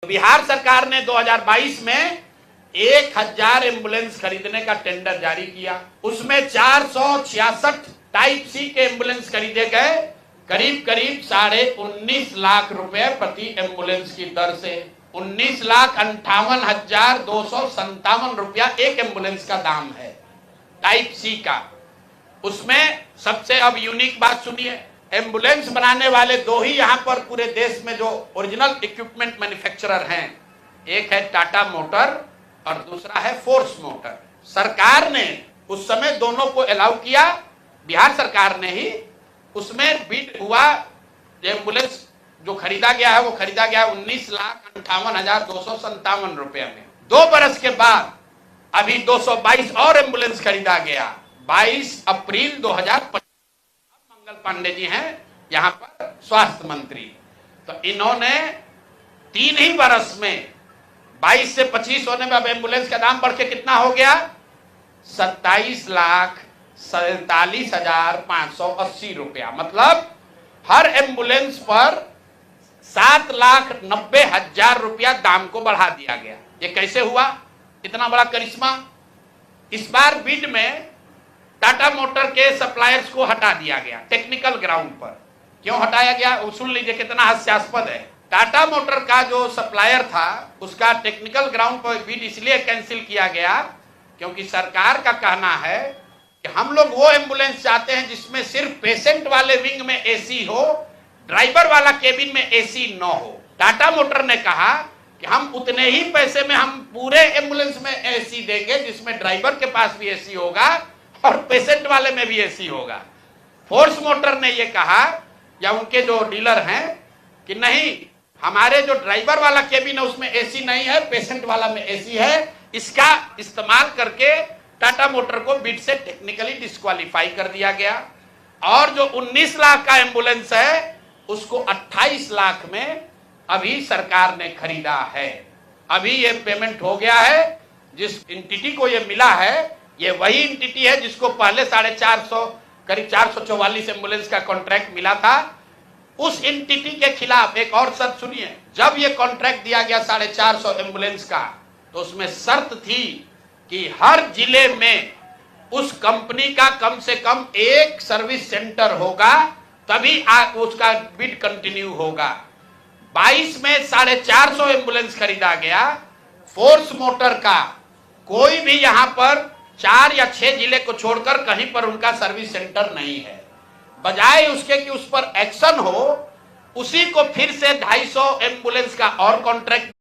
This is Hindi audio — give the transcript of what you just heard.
बिहार सरकार ने 2022 में 1000 एम्बुलेंस खरीदने का टेंडर जारी किया। उसमें 466 टाइप सी के एम्बुलेंस खरीदे गए, करीब करीब 19.5 लाख रुपए प्रति एम्बुलेंस की दर से। 19,58,257 रुपया एक एम्बुलेंस का दाम है टाइप सी का। उसमें सबसे अब यूनिक बात सुनिए, एम्बुलेंस बनाने वाले दो ही यहाँ पर पूरे देश में जो ओरिजिनल इक्विपमेंट मैन्युफैक्चरर हैं, एक है टाटा मोटर और दूसरा है फोर्स मोटर। सरकार ने उस समय दोनों को अलाउ किया, बिहार सरकार ने ही। उसमें बिड हुआ, एम्बुलेंस जो खरीदा गया है वो खरीदा गया 19,58,257 रुपये में। 2 बरस के बाद अभी 222 और एम्बुलेंस खरीदा गया। 22 अप्रैल 2025 मंगल पांडे जी हैं यहाँ पर स्वास्थ्य मंत्री, तो इन्होंने 3 ही बरस में 22 से 25 होने में अब एम्बुलेंस का दाम बढ़ के कितना हो गया, 27,47,580 रुपया। मतलब हर एम्बुलेंस पर 7,90,000 रुपया दाम को बढ़ा दिया गया। ये कैसे हुआ, इतना बड़ा करिश्मा? इस बार बिड में टाटा मोटर के सप्लायर्स को हटा दिया गया टेक्निकल ग्राउंड पर। क्यों हटाया गया, वो सुन लीजिए कितना हास्यास्पद है। टाटा मोटर का जो सप्लायर था उसका टेक्निकल ग्राउंड पर बिड इसलिए कैंसिल किया गया क्योंकि सरकार का कहना है कि हम लोग वो एम्बुलेंस चाहते हैं जिसमें सिर्फ पेशेंट वाले विंग में एसी हो, ड्राइवर वाला केबिन में एसी न हो। टाटा मोटर ने कहा कि हम उतने ही पैसे में हम पूरे एम्बुलेंस में एसी देंगे जिसमें ड्राइवर के पास भी एसी होगा और पेशेंट वाले में भी एसी होगा। फोर्स मोटर ने ये कहा, या उनके जो डीलर हैं, कि नहीं, हमारे जो ड्राइवर वाला केबिन है उसमें एसी नहीं है, पेशेंट वाला में एसी है। इसका इस्तेमाल करके टाटा मोटर को बिड से टेक्निकली डिस्क्वालीफाई कर दिया गया। और जो 19 लाख का एम्बुलेंस है उसको 28 लाख में अभी सरकार ने खरीदा है। अभी ये पेमेंट हो गया है। जिस एंटिटी को ये मिला है, ये वही एंटिटी है जिसको पहले 450 करीब 444 एम्बुलेंस का कॉन्ट्रैक्ट मिला था। उस एंटिटी के खिलाफ एक और शर्त सुनिए, जब ये कॉन्ट्रैक्ट दिया गया 450 एम्बुलेंस का, तो उसमें शर्त थी कि हर जिले में उस कंपनी का कम से कम एक सर्विस सेंटर होगा, तभी उसका बिड कंटिन्यू होगा। 22 में 450 एम्बुलेंस खरीदा गया। फोर्स मोटर का कोई भी यहां पर 4 या 6 जिले को छोड़कर कहीं पर उनका सर्विस सेंटर नहीं है। बजाय उसके कि उस पर एक्शन हो, उसी को फिर से 250 एम्बुलेंस का और कॉन्ट्रैक्ट